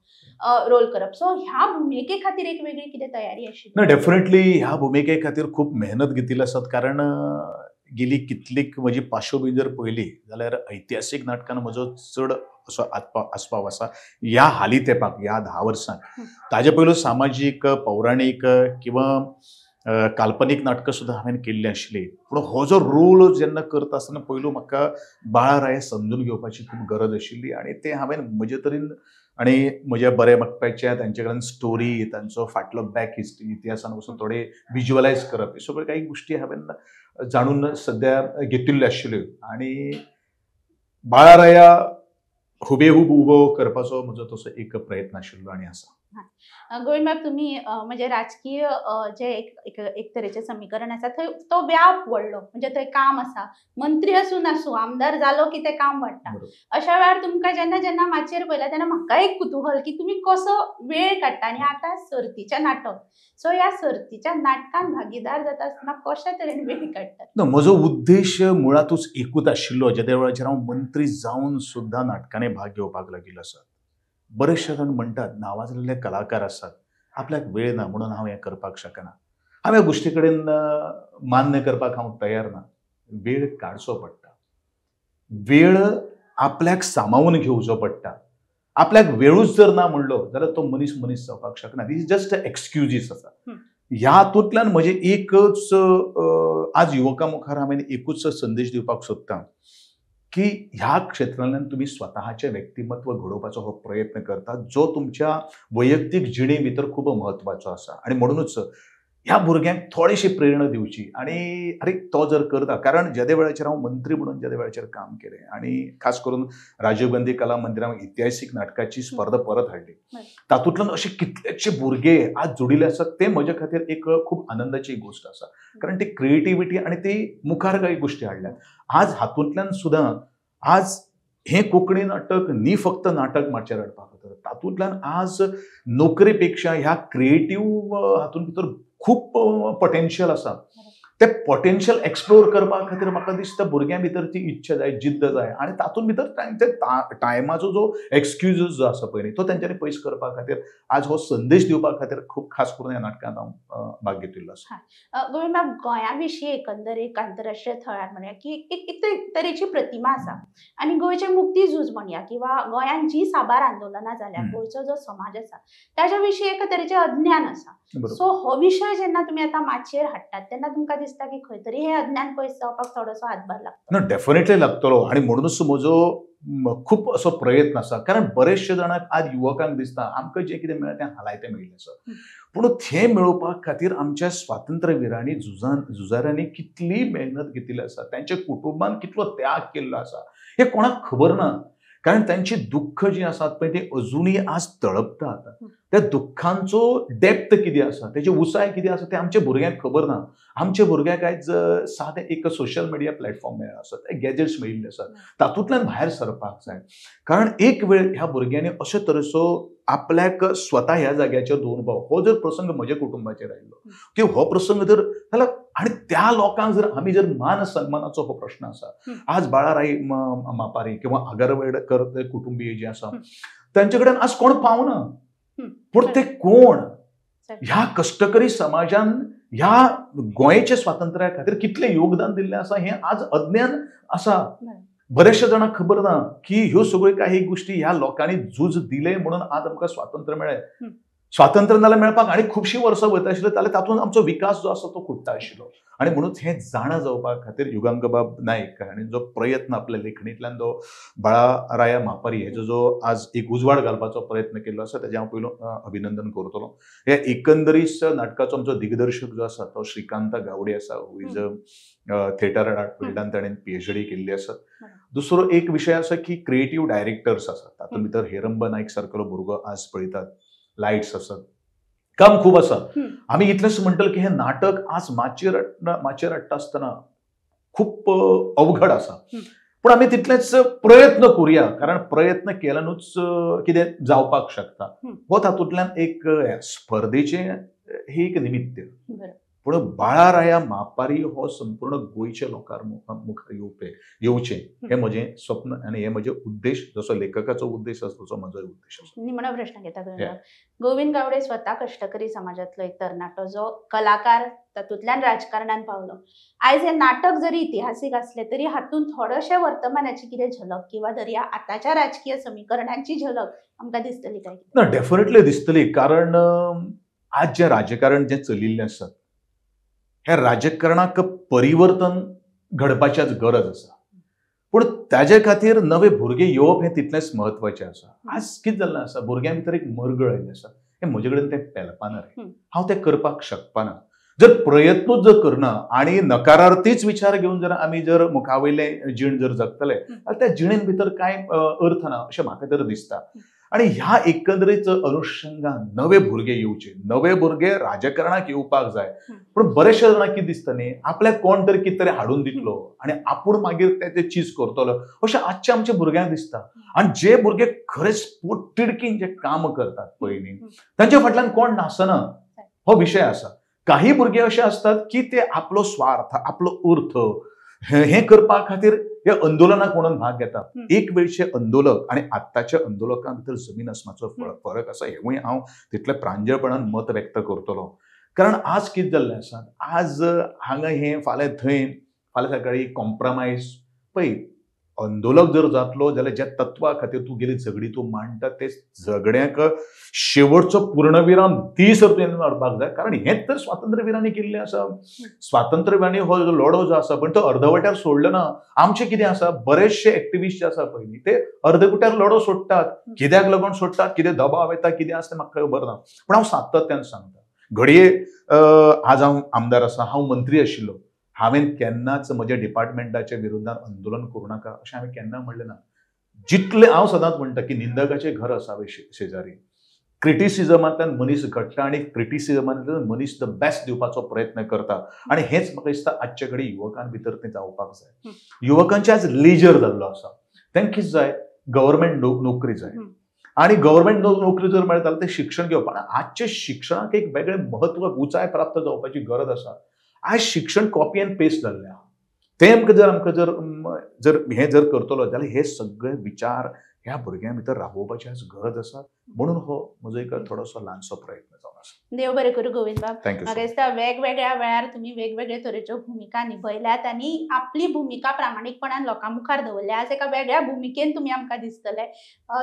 रोल करप. सो ह्या भुमिके खातीर एक वेगळी कितें तयारी आशिल्ली? ना, डेफिनेटली ह्या भुमिके खातीर खूप मेहनत घेतिल्ली आसात. कारण गेली कितलीक म्हजी पार्श्वभूमी जर पळयली जाल्यार ऐतिहासीक नाटकान म्हजो चड असो आस्पाव आसा ह्या हाली तेंपाक, ह्या 10 वर्सांक. ताजे पयलू सामाजीक, पौराणीक किंवा काल्पनीक नाटकां सुद्दां हांवें केल्ली आशिल्ली. पूण हो जो रोल जेन्ना करता आसतना पयलू म्हाका बाळाराया समजून घेवपाची खूब गरज आशिल्ली आनी तें हांवें म्हजे तरेन आनी म्हज्या बरे मागप्याच्या तांचे कडल्यान स्टोरी, तांचो फाटलो बॅक हिस्ट्री, इतिहासान वचून थोडे विज्युअलायज करप, हे सगळ्यो काही गोश्टी हांवें जाणून सद्या घेतिल्ल्यो आशिल्ल्यो. आनी बाळाराया हुबेहूब उबो करपाचो म्हजो तसो एक प्रयत्न आशिल्लो आनी आसा. गोविंद बाब, तुम्ही म्हणजे राजकीय जे एक तरेचें समीकरण आसा थंय तो व्याप व्हडलो. म्हणजे थंय काम आसा, मंत्री आसूं नासूं, आमदार जालो की तें काम वाडटा. बरोबर. अशा वेळार तुमकां जेन्ना जेन्ना माचयेर पळयला तेन्ना म्हाका एक कुतूहल की तुमी कसो वेळ काडटा. आनी आतां सर्तीचें नाटक, सो ह्या सर्तीच्या नाटकान भागीदार जाता आसतना कशा तरेन वेळ काडटात? ना, म्हजो उद्देश मुळातूच एकूच आशिल्लो. ज्या वेळाचेर हांव मंत्री जावन सुद्दां नाटकांनी भाग घेवपाक लागिल्लो आसा. बरेचशे जाण म्हणटात, नावाजलेले कलाकार आसात, आपल्याक वेळ ना म्हणून हांव हें करपाक शकना. हांव ह्या गोश्टी कडेन मान्य करपाक हांव तयार ना. वेळ काडचो पडटा. वेळ आपल्याक सांबाळून घेवचो पडटा. आपल्याक वेळूच जर ना म्हणलो जाल्यार तो मनीस जावपाक शकना. दीस इज जस्ट एक्सक्युजीस आसा. ह्या हातूंतल्यान म्हजे एकच आज युवकां मुखार हांवें एकूच संदेश दिवपाक सोदतां की ह्या क्षेत्रांतल्यान तुमी स्वताचें व्यक्तिमत्व घडोवपाचो हो प्रयत्न करतात, जो तुमच्या वैयक्तीक जिणे भितर खूब म्हत्वाचो आसा. आनी म्हणूनच ह्या भुरग्यांक थोडीशी प्रेरणा दिवची. आनी अरे तो जर करता, कारण ज्या वेळाचेर हांव मंत्री म्हणून ज्या वेळाचेर काम केलें आनी खास करून राजीव गांधी कला मंदिरान इतिहासीक नाटकाची स्पर्धा परत हाडली, तातूंतल्यान अशे कितलेशे भुरगे आज जोडिल्ले आसात. ते म्हजे खातीर एक खूब आनंदाची गोश्ट आसा. कारण ती क्रिएटिव्हिटी आनी ती मुखार काही गोश्टी हाडल्यात. आज हातूंतल्यान सुद्दां आज हे कोंकणी नाटक न्ही फक्त नाटक माचयेर हाडपाक खातीर, तातूंतल्यान आज नोकरेपेक्षा ह्या क्रिएटीव हातूंत भितर खूब पोटेन्शियल आसा. ते पोटेन्शियल एक्सप्लोर करपा खातीर म्हाका दिसता भुरग्यां भितर ती इच्छा जाय, जिद्द जाय. आनी तातूंत भितर तांचे टायमाचो जो एक्सक्युजीस जो आसा पळय तो तेंच्यांनी पयस करपा खातीर आज हो संदेश दिवपा खातीर खूब खास करून ह्या नाटकांत हांव भाग घेतिल्लो आसा. गोविंद बाब, गोंया विशीं एकंदर एक आंतरराष्ट्रीय थळार म्हणया की एक तरेची प्रतिमा आसा. आनी गोंयचें मुक्ती झूज म्हणया किंवा गोंयान जी साबार आंदोलनां जाल्या, गोंयचो जो समाज आसा ताच्या विशीं एका तरेचें अज्ञान आसा. सो हो विशय जेन्ना तुमी आतां माचयेर हाडटात तेन्ना तुमकां दिसता की खंय तरी हे अज्ञान पयस जावपाक थोडोसो हातभार लागतो? ना, डेफिनेटली लागतलो. आनी म्हणूनच म्हजो खूब असो प्रयत्न आसा. कारण बरेचशे जाणांक आज युवकांक दिसता आमकां जें कितें मेळ्ळें तें हालायतें मेळिल्लें आसा. पूण तें मेळोवपा खातीर आमच्या स्वातंत्र्यविरांनी झुजाऱ्यांनी कितली मेहनत घेतिल्ली आसा, तांच्या कुटुंबान कितलो त्याग केल्लो आसा हें कोणाक खबर ना. कारण तांची दुख्ख जी आसात पळय ती अजुनूय आज तळपतात. त्या दुख्खांचो डेप्थ कितें आसा, तेची उसाय कितें आसा तें आमच्या भुरग्यांक खबर ना. आमच्या भुरग्यांक आयज सादें एक सोशल मिडिया प्लॅटफॉर्म मेळ्ळा आसा, ते गॅजेट्स मेळिल्ले आसात. तातूंतल्यान भायर सरपाक जाय. कारण एक वेळ ह्या भुरग्यांनी अशे तरेचो आपल्याक स्वता ह्या जाग्याचेर दवरपाक, हो जर प्रसंग म्हज्या कुटुंबाचेर आयिल्लो की हो प्रसंग जर जाल्यार आनी त्या लोकांक जर आमी जर मान सन्मानाचो हो प्रश्न आसा. आज बाळाराई मापारी किंवा आगरवेडकर कुटुंबीय जे आसा तांचे कडेन आज कोण पावना. पूण ते कोण ह्या कश्टकरी समाजान ह्या गोंयच्या स्वातंत्र्या खातीर कितलें योगदान दिल्लें आसा हें आज अज्ञान आसा. बरेचशे जाणांक खबर ना की ह्यो सगळ्यो काही गोश्टी ह्या लोकांनी झूज दिले म्हणून आज आमकां स्वातंत्र्य मेळ्ळें. स्वातंत्र्य नाल्यार मेळपाक आनी खुबशीं वर्सां वयता आशिल्ली जाल्यार तातूंत आमचो विकास जो आसा तो खुट्टा आशिल्लो. आनी म्हणून हें जाणा जावपा खातीर युगांगबाब नायक हांणी जो प्रयत्न आपल्या लेखणींतल्यान जो बाळाराया मापारी हेजो जो आज एक उजवाड घालपाचो प्रयत्न केल्लो आसा तेजें हांव पयलो अभिनंदन करतलो. हे एकंदरीत नाटकाचो आमचो दिग्दर्शक जो आसा तो श्रीकांत गावडे आसा. हू इज थिएटर आर्ट फिल्डांत ताणें PhD केल्ली आसा. दुसरो एक विशय आसा की क्रिएटीव डायरेक्टर्स आसात. तातूंत भितर हेरंब नायक सारकेलो भुरगो आज पळयतात. लायट्स आसात. काम खूब आसा. आमी इतलेंच म्हणटले की हें नाटक आज माचयेर हाडटा आसतना खूब अवघड आसा. पण आम्ही तितलेच प्रयत्न करूया, कारण प्रयत्न केल्यानूच कितें जावपाक शकता. हो तातूंतल्यान एक स्पर्धेचे हे एक निमित्त. पूण बाळाराया मापारी हो संपूर्ण गोंयच्या लोकांक मुखार येवचें हें म्हजें स्वप्न आनी हें म्हजें उद्देश. जसो लेखकाचो उद्देश आसा तसो म्हजोय उद्देश आसा. निमणो प्रश्न घेता गोविंद गावडे स्वता कश्टकरी समाजांतलो एक तरणाटो जो कलाकार तातूंतल्यान राजकारणांत पावलो. आयज हें नाटक जरी इतिहासीक असलें तरी हातूंत थोडेशे वर्तमानाची कितें झलक किंवा दर्या आतांच्या राजकीय समीकरणांची झलक आमकां दिसतली काय? ना, डेफिनेटली दिसतली. कारण आज जें राजकारण जें चलिल्लें आसा ह्या राजकारणाक परिवर्तन घडपाची आज गरज आसा. पूण ताजे खातीर नवे भुरगे येवप हें तितलेंच म्हत्वाचें आसा. आज कितें जाल्लें आसा, भुरग्यां भितर एक मरगळ आयिल्लें आसा. हें म्हजे कडेन तें पेलपाना रे, हांव तें करपाक शकपाना. जर प्रयत्नूच जर करना आनी नकारार्थीच विचार घेवन जर आमी जर मुखावयलें जीण जर जगतले जाल्यार त्या जिणेन भितर कांय अर्थ ना अशें म्हाका तर दिसता. आनी ह्या एकंदरीत अनुशंगान नवे भुरगे येवचे, नवे भुरगे राजकारणाक येवपाक जाय. पूण बरेचशे जाणांक कितें दिसता न्ही, आपल्याक कोण तरी कितें तरी हाडून दितलो आनी आपूण मागीर तें चीज करतलो अशें आजच्या आमच्या भुरग्यांक दिसता. आनी जे भुरगे खरेंच पोटतिडकीन जे काम करतात पळय न्ही, तांच्या फाटल्यान कोण नासना हो विशय आसा. काही भुरगे असे असतात की ते आपलो स्वार्थ, आपलो अर्थ हे करपा खातीर हे आंदोलनाक म्हणून भाग घेतात. एक वेळचे आंदोलक आनी आत्ताच्या आंदोलकां भितर जमीन आसमानाचो फरक आसा. हेवूय हांव तितले प्रांजळपणान मत व्यक्त करतलो. कारण आज कितें जाल्लें आसा, आज हांगा हें फाल्यां थंय, फाल्यां सकाळी कॉम्प्रमायज. पळय, आंदोलक जर जातलो जाल्यार ज्या तत्वा खातीर तूं गेली झगडी तूं मांडटा ते झगड्याक शेवटचो पूर्णविराम दीस तुवें मारपाक जाय. कारण हेंच तर स्वातंत्र्यविरांनी केल्लें आसा. स्वातंत्र्यविरांनी हो लढो जो आसा पण तो अर्दवट्यार सोडलो ना. आमचे कितें आसा, बरेचशे एक्टिविस्ट जे आसा पळय ते अर्दकुट्यार लढो सोडटात. कित्याक लागून सोडटात, कितें दबाव येता, कितें आसता म्हाका खबर ना. पूण हांव सातत्यान सांगता, घडये आज हांव आमदार आसा, हांव मंत्री आशिल्लो, हांवें केन्नाच म्हज्या डिपार्टमेंटाच्या विरोधात आंदोलन करूं नाका अशें हांवें केन्ना म्हणलें ना. जितले हांव सदांच म्हणटा की निंदकाचें घर असावें शेजारी. क्रिटिसिजमांतल्यान मनीस घडटा आनी क्रिटिसिजमांतल्यान मनीस द बेस्ट दिवपाचो प्रयत्न करता. आनी हेच म्हाका दिसता आजचे घडी युवकां भितर तें जावपाक जाय. युवकांचे आज लेजर जाल्लो आसा. तांकां कितें जाय, गव्हर्मेंट नोकरी जाय. आनी गव्हर्मेंट नोकरी जर मेळटा जाल्यार ते शिक्षण घेवप. आजचे शिक्षणाक एक वेगळें म्हत्व, उंचाय प्राप्त जावपाची गरज आसा. आज शिक्षण कॉपी एंड पेस्ट जाल्लें आहा. ते आमकां जर हे जर करतलो जाल्यार हे सगळे विचार ह्या भुरग्यां भितर राबोवपाची आज गरज आसा. म्हणून हो म्हजो एक थोडोसो ल्हानसो प्रयत्न जावन आसा. देव बरें करूं गोविंद बाब. थँक्यू. म्हाका दिसता वेगवेगळ्या वेळार तुमी वेगवेगळे तरेच्यो भुमिका निभयल्यात आनी आपली भुमिका प्रामाणीकपणान लोकां मुखार दवरल्या. आज एका वेगळ्या भुमिकेन तुमी आमकां दिसतले.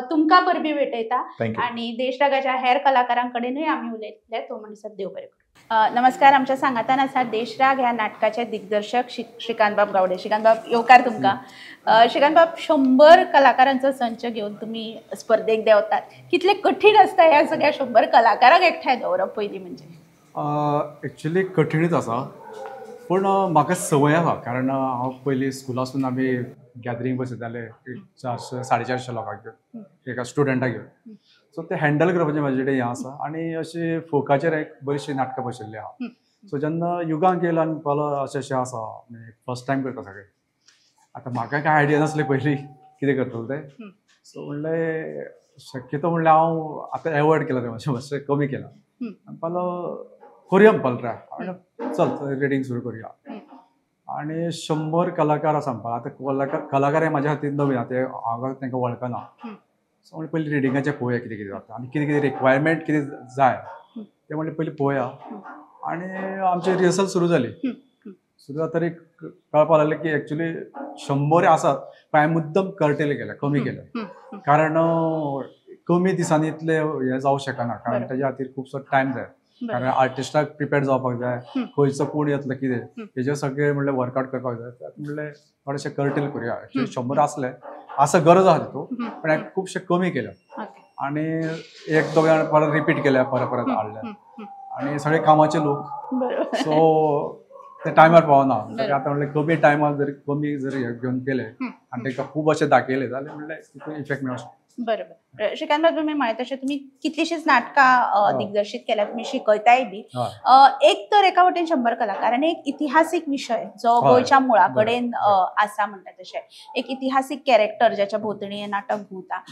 तुमकां परबी भेटयता आनी देशरागाच्या हेर कलाकारां कडेनूय आमी उलयतले. तो म्हणसर देव बरें करूं. नमस्कार. आमच्या सांगातान आसा देशराग ह्या नाटकाचे दिग्दर्शक श्रीकांत बाब गावडे. श्रीकांत बाब, येवकार तुमकां. श्रीकांत बाब, 100 कलाकारांचो संच घेवन तुमी स्पर्धेक देंवतात. कितले कठीण आसता ह्या सगळ्या 100 कलाकारांक एकठांय दवरप पयलीं म्हणजे? एक्चुली कठीणच आसा, पूण म्हाका संवय आसा. कारण हांव पयलीं स्कुलासून आमी गॅदरींग बसयताले 400-450 लोकांक घेवन, एका स्टुडंटाक घेवन. सो ते हँडल करपाचें म्हाजे कडेन हें आसा. आनी अशी फोकाचेर एक बरीचशी नाटकां बसयल्लीं आहा. सो जेन्ना युगांक येयलो आनी पावलो अशें अशें आसा, फर्स्ट टायम करता सगळें. आतां म्हाका कांय आयडिया नासलें पयलीं कितें करतलो तें. सो म्हणलें शक्यतो म्हणलें हांव आतां एवॉयड केला तें मातशें कमी केलां. आनी पावलो करुया म्हणपाक ट्राय. हांवें चल रिडींग सुरू करुया. आनी 100 कलाकार आसा म्हणपाक. आतां कलाकार हे म्हाज्या खातीर नवीन आहा, ते हांव तांकां वळखना. सो म्हणलें पयलीं रिडिंगाचें पळोवया कितें कितें जाता आनी कितें कितें रिक्वायरमेंट कितें जाय तें म्हणलें पयलीं पळोवया. आनी आमची रिहर्सल सुरू जाली. सुरू जातरी कळपाक लागलें की एक्चुली 100 आसात, पण हांवें मुद्दम कर्टेल केल्या, कमी केल्या. कारण कमी दिसांनी इतले हें जावं शकना. कारण ताच्या खातीर खुबसो टायम जाय. कारण आर्टिस्टाक प्रिपेर जावपाक जाय, खंयचो कोण येतलो कितें हेजें सगळें म्हणलें वर्कआवट करपाक जाय. म्हणलें थोडेशें कर्टेल करुया. एक्चुली 100 आसले, आसा गरज आहा तितू, पण हांवें खुबशे कमी केल्या. आनी 1-2 जाण परत रिपीट केल्या, परत हाडल्या. आनी सगळे कामाचे लोक. सो ते टायमार पावना आता म्हणलें कमी टायमार जरी कमी जरी हे घेवन केले आनी तांकां खूब अशें दाखयलें जाल्यार म्हणल्यार तितून इफेक्ट मेळूं शकता. बरोबर. श्रीकांत बाब तुम्ही म्हळें तशें तुमी कितलीशींच नाटकां दिग्दर्शीत केल्या, तुम्ही शिकयताय बी. एक तर एका वटेन 100 कलाकार आनी एक इतिहासीक विशय जो गोंयच्या मुळा कडेन आसा म्हणटा तशें एक इतिहासीक कॅरेक्टर ज्याच्या भोंवतणी हें नाटक घुंवता.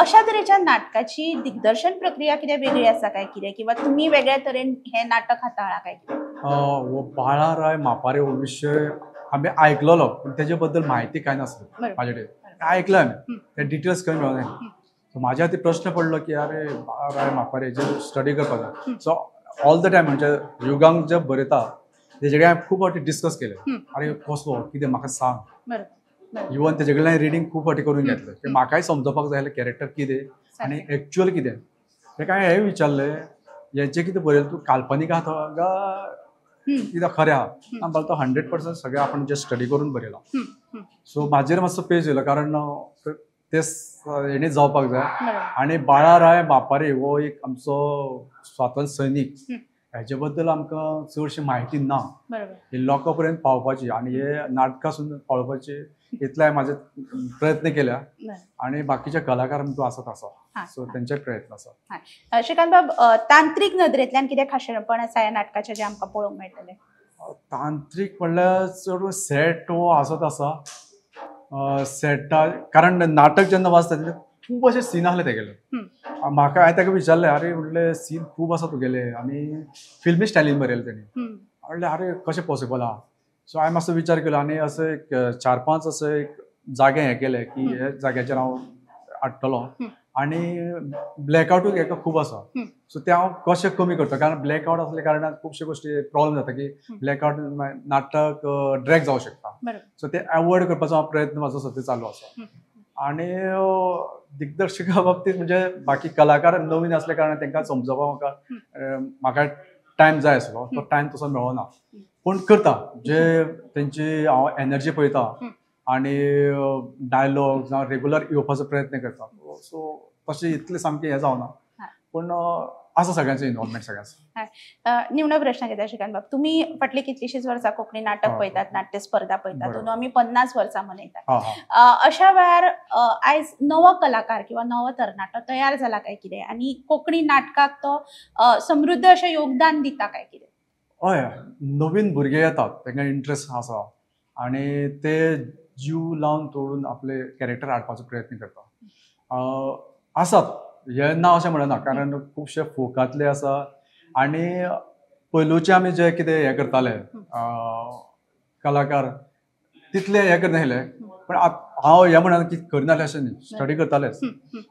अशा तरेच्या नाटकाची दिग्दर्शन प्रक्रिया कितें वेगळी आसा काय कितें, किंवा तुमी वेगळ्या तरेन हें नाटक हाताळ्ळां काय कितें? हो बाळाराय मापारे हो विशय आमी आयकलोलो पूण तेजे बद्दल म्हायती कांय नासली म्हाजे कडेन. आयकलें आमी ते डिटेल्स खंय मेळोना. सो म्हाज्या खातीर प्रश्न पडलो की अरे बाळाराय मापारेचेर स्टडी करपाक जाय. सो ऑल द टायम म्हणजे युगांक जे बरयता तेजे कडेन हांवें खूब फावटी डिस्कस केलें. अरे कसलो कितें म्हाका सांग. इवन तेजे कडल्यान रिडींग खूब फावटी करून घेतलें की म्हाकाय समजोवपाक जाय आसलें कॅरेक्टर कितें आनी एक्चुअल कितें. तेका हांवें हें विचारलें हेंचें कितें बरयलें तूं काल्पनीक आहा काय कितें खरें आहा. आनी तो 100% सगळें आपण जे स्टडी करून बरयलां. सो म्हाजेर मातसो पेज येयलो कारण ते हेणी जावपाक जाय. आनी बाळाराय मापारे हो एक आमचो स्वातंत्र्य सैनीक, हेजे बद्दल आमकां चडशी म्हायती ना. ही लोकां पर्यंत पावपाची आनी हे नाटकां सुद्दां पावोवपाची इतले म्हाजे प्रयत्न केल्या आनी बाकीचे कलाकार आमकां आसा सो तेंचे प्रयत्न आसा. श्रीकांत बाब तांत्रीक नदरेंतल्यान कितें खाशेलपण आसा ह्या नाटकाचें जे आमकां पळोवंक मेळटलें? तांत्रीक म्हणल्यार चड सेट हो आसत आसा. सेटा कारण नाटक जेन्ना वाचता तेन्ना खूब अशे सीन आसले तेगेले. म्हाका हांवें ताका विचारलें अरे म्हणलें सीन खूब आसा तुगेले आनी फिल्मी स्टायलीन बरयलें तेणी. म्हणलें अरे कशें पॉसिबल आहा. सो हांवें मातसो विचार केलो आनी असो एक 4-5 असे एक जागे हे केले की हे जाग्याचेर हांव हाडटलो आनी ब्लॅकआउटूय हेका खूब आसा. सो ते हांव कशें कमी करता कारण ब्लॅकआउट असल्या कारणान खुबशे गोश्टी प्रॉब्लेम जाता की ब्लॅकआउट नाटक ड्रॅग जावं शकता. सो ते अवॉयड करपाचो हांव प्रयत्न म्हाजो सद्या चालू आसा. आनी दिग्दर्शका बाबतींत म्हणजे बाकी कलाकार नवीन असल्या कारणान तांकां समजोवपाक म्हाका टायम जाय आसलो. तो टायम तसो मेळना पूण करता जे तेंची हांव एनर्जी पळयता आनी डायलॉग जावं रेगुलर येवपाचो प्रयत्न करता. सो तशें इतलें सामकें हें जावना पूण आसा सगळ्यांचो इनवॉल्वमेंट सगळ्यांचो. निमणो प्रश्न घेता श्रीकांत बाब, तुमी फाटली कितलीशींच वर्सां कोंकणी नाटक पळयतात, नाट्य स्पर्धा पळयतात. दोन आमी 50 वर्सां मनयतात. अशा वेळार आयज नवो कलाकार किंवा नवो तरणाटो तयार जाला काय कितें आनी कोंकणी नाटकाक तो समृद्ध अशें योगदान दिता काय कितें? हय नवीन भुरगे येतात तांकां इंट्रस्ट आसा आनी ते जीव लावन तोडून आपले कॅरेक्टर हाडपाचो प्रयत्न करता. आसात हे ना अशें म्हणना कारण खुबशे फोकातले आसा आनी पयलूचे आमी जे कितें हे करताले कलाकार तितले हे करनासले पण हांव हे म्हणना की करनासले अशें न्ही स्टडी करतालेच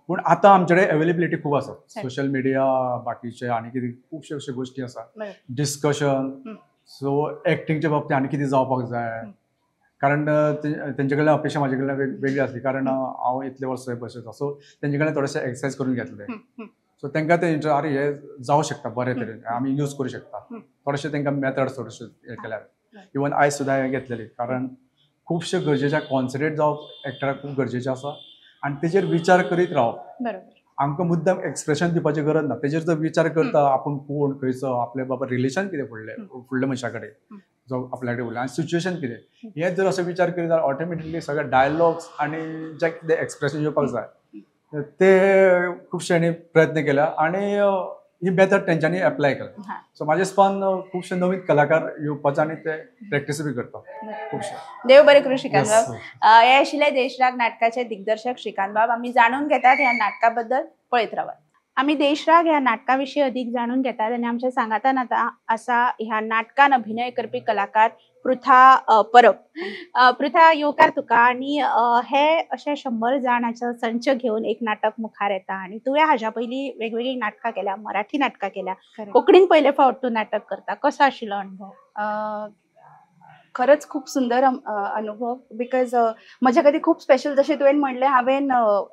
पूण आतां आमचे कडेन अवेलेबिलिटी खूब आसा. सोशल मिडिया बाकीचे आनी कितें खुबशे अशे गोश्टी आसा डिस्कशन. सो एक्टिंगच्या बाबतींत आनी कितें जावपाक जाय कारण तेंचे कडल्यान अपेक्षा म्हाजे कडल्यान वेगळी आसली कारण हांव इतले वर्स बसयता. सो तेंचे कडल्यान थोडेशे एक्सरसायज करून घेतले. सो तांकां ते इंट्रस्ट अरे हे जावं शकता बरे तरेन आमी यूज करूं शकता. थोडेशे तांकां मेथड्स थोडेशे हे केल्यार इवन आयज सुद्दां हे घेतलेली कारण खुबशे गरजेचे कॉन्सन्ट्रेट जावप एक्टराक खूब गरजेचें आसा आनी तेजेर विचार करीत रावप. आमकां मुद्दाम एक्सप्रेशन दिवपाची गरज ना. तेजेर जर विचार करता आपूण कोण खंयचो आपले बाबा रिलेशन कितें फुडल्या मनशा कडेन जो आपल्या कडेन उरला आनी सिच्युएशन कितें हे जर असो विचार करीत जाल्यार ऑटोमॅटिकली सगळे डायलॉग्स आनी जे कितें एक्सप्रेशन येवपाक जाय ते खुबशांनी प्रयत्न केला आनी ही मेथड तेंच्यांनी एप्लाय केला. सो म्हाजे स्पान खुबशे नवीन कलाकार येवपाचे आनी ते प्रॅक्टीस बी करता खुबशे. देव बरें करूं श्रीकांत बाब. हे आशिल्ले देशराग नाटकाचे दिग्दर्शक श्रीकांत बाब. आमी जाणून घेतात ह्या नाटका बद्दल पळयत रावात. आमी देशराग ह्या नाटका विशीं अदीक जाणून घेतात आनी आमच्या सांगातान आतां आसा ह्या नाटकान अभिनय करपी कलाकार पृथा परब. पृथा येवकार तुका. आनी हे अशे 100 जाणांचो संच घेवन एक नाटक मुखार येता आनी तुवें हाज्या पयलीं वेगवेगळी नाटकां केल्या, मराठी नाटकां केल्या, कोंकणीन पयले फावट तूं नाटक करता. कसो आशिल्लो अनुभव? खरंच खूप सुंदर अनुभव बिकॉज म्हज्या खातीर खूप स्पेशल. जशें तुवें म्हणलें हांवें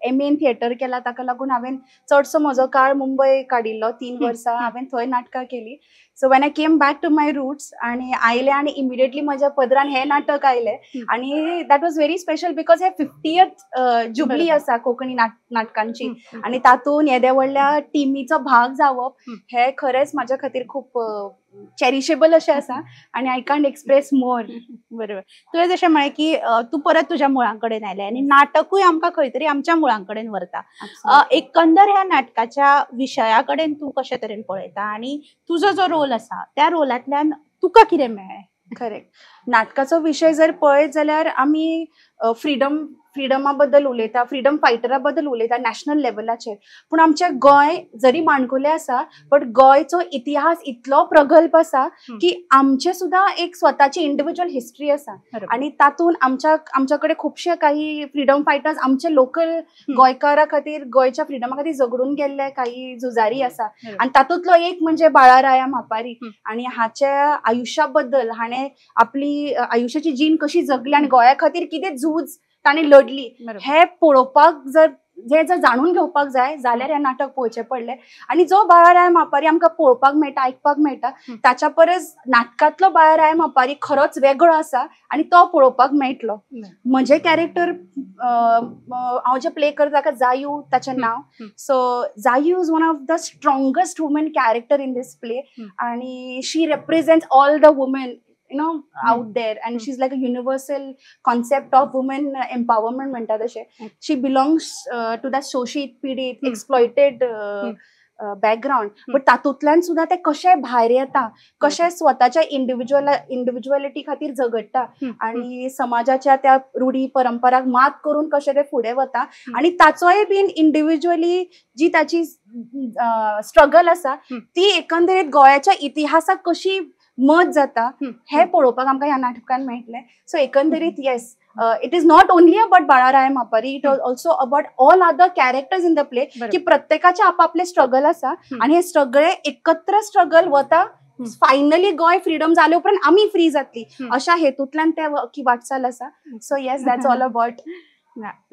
MA इन थिएटर केला ताका लागून हांवें चडसो म्हजो काळ मुंबय काडिल्लो 3 वर्सां हांवें थंय नाटकां केली. So when I came back to my roots आणि आयले आणि इमिडिएटली माझ्या पदरान हे नाटक आयले आणि that was very special because हे 50th जुबली आसा कोंकणी नाटकांची आणि तातून येद्या व्हडल्या टिमीचो भाग जावप हे खरेंच माझ्या खातीर खूप चॅरिशेबल अशें आसा आणि आय कांट एक्सप्रेस मोर. बरोबर. तुवें जशें म्हळें की तूं परत तुज्या मुळां कडेन आयलें आनी नाटकूय आमकां खंय तरी आमच्या मुळां कडेन व्हरता. एकंदर ह्या नाटकाच्या विशया कडेन तूं कशे तरेन पळयता आनी तुजो जो रोल आसा त्या रोलांतल्यान तुका कितें मेळ्ळें? खरें नाटकाचो विशय जर पळयत जाल्यार आमी फ्रिडमा बद्दल उलयता, फ्रिडम फायटरा बद्दल उलयता नॅशनल लेवलाचेर. पूण आमचें गोंय जरी माणकुलें आसा बट गोंयचो इतिहास इतलो प्रगल्भ आसा की आमचे सुद्धा एक स्वताची इंडिव्हिज्युअल हिस्ट्री आसा आणि तातून आमच्या कडेन खुबशे काही फ्रिडम फायटर्स आमचे लोकल गोंयकारा खातीर गोंयच्या फ्रिडमा खातीर झगडून गेल्ले काही झुजारी आसा आणि तातूंतलो एक म्हणजे बाळाराया मापारी आणि हाच्या आयुश्या बद्दल हाणें आपली आयुश्याची जीण कशी जगली आणि गोंया खातीर कितें झूज ताणी लढली हे पळोवपाक जर जाणून घेवपाक जाय जाल्यार हे नाटक पळोवचें पडलें. आणि जो बाळाराय मापारी आमकां पळोवपाक मेळटा आयकपाक मेळटा ताच्या परस नाटकांतलो बाळाराय मापारी खरोच वेगळो आसा आणि तो पळोवपाक मेळटलो. म्हजें कॅरेक्टर हांव जे प्ले करता ताका जायू ताचें नांव. So Jayu is one of the strongest woman character in this play आणि she represents all the women out there and she's like a universal concept of women empowerment म्हणटा तशें. she belongs to that शोषित पीडित exploited background but तातूंतल्यान सुद्धा ते कशे भायर येता, कशे स्वताच्या इंडिव्हिज्युअलिटी खातीर झगडटा आणि समाजाच्या त्या रूढी परंपराक मात करून कशे ते फुडें वता आणि ताचोय बीन इंडिव्हिज्युअली जी ताची स्ट्रगल आसा ती एकंदरीत गोंयाच्या इतिहासाक कशी मत जाता हे पळोवपाक आमकां ह्या नाटकान मेळटलें. सो एकंदरीत yes it is not only about Balaray Mapari, it is also about all other characters in the play की प्रत्येकाचे आपापले स्ट्रगल आसा आणि हे सगळे एकत्र स्ट्रगल वता फायनली गोंय फ्रीडम जाले उपरांत आमी फ्री जातली अशा हेतूंतल्यान ते की वाटचाल आसा. So yes that's all about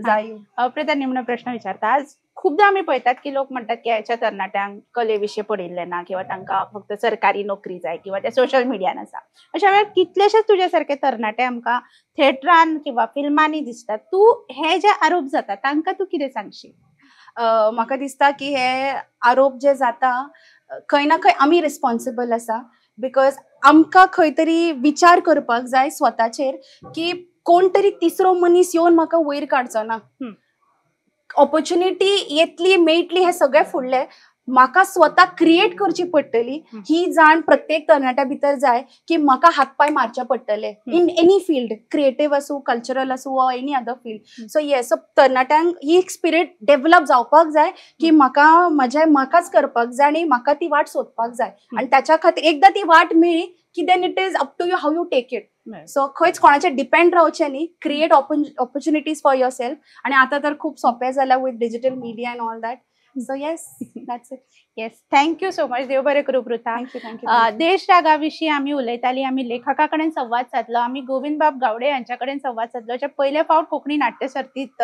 जायू. अप्रता निमणो प्रश्न विचारता. आज खूपदा आम्ही पळयतात की लोक म्हणतात की ह्याच्या तरणाट्यांक कलेविशीं पडिल्ले ना किंवा तांकां फक्त सरकारी नोकरी जाय किंवा ते सोशल मिडियान आसा. अशा वेळार कितलेशेच तुझे सारखे तरणाटे आमकां थिएटरान किंवा फिल्मांनी दिसतात. तूं हे जे आरोप जाता तांकां तूं कितें सांगशील? म्हाका दिसता की हे आरोप जे जाता खंय ना खंय आमी रिस्पॉन्सिबल आसा बिकॉज आमकां खंय तरी विचार करपाक जाय स्वताचेर की कोण तरी तिसरो मनीस येवन म्हाका वयर काडचो ना. ऑपॉर्च्युनिटी येतली मेळटली हे सगळे फुडले म्हाका स्वता क्रिएट करची पडटली ही जाण प्रत्येक तरणाट्या भितर जाय की म्हाका हातपाय मारचे पडटले इन एनी फील्ड क्रिएटीव आसूं कल्चरल आसूं वा any other field. So yes तरणाट्यांक ही स्पिरीट डेव्हलप जावपाक जाय की म्हाकाच करपाक जाय आणि म्हाका ती वाट सोदपाक जाय आणि त्याच्या खातीर एकदा ती वाट मेळ्ळी की then it is up to you how you take it. So खंयच कोणाचेर डिपेंड रावचें न्ही. Create opportunities for yourself आणि आता तर खूप सोंपें जालां with digital media and all that. So yes, that's it. Yes, thank you so much. देव बरें करूं पृथा. Thank you. देश रागाविशीं आमी उलयतालीं. आमी लेखका कडेन संवाद साधलो. आमी गोविंद बाब गावडे हांच्या कडेन संवाद साधलो जे पयले फावट कोंकणी नाट्य सर्तीत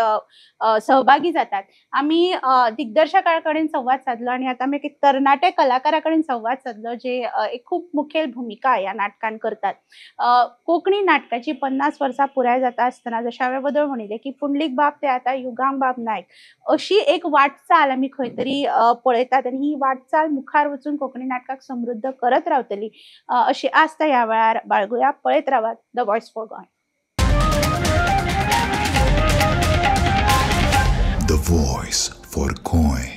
सहभागी जातात. आमी दिग्दर्शका कडेन संवाद साधलो आणि आता आमी एक तरणाटे कलाकारा कडेन संवाद साधलो जे एक खूप मुखेल भूमिका ह्या नाटकान करतात. कोंकणी नाटकाची 50 वर्सां पुराय जाता आसतना जशे हांवें बदल म्हणिल्ले की पुंडलीक बाब ते आता युगांग बाब नायक अशी एक वाटचाल आमी खंय तरी पळयतात आणि ही वाटचाल मुखार वचून कोंकणी नाटकाक समृद्ध करत रावतली अशी आस्त ह्या वेळार बाळगुया. पळयत रावात the voice for Goa. The Voice for Goy.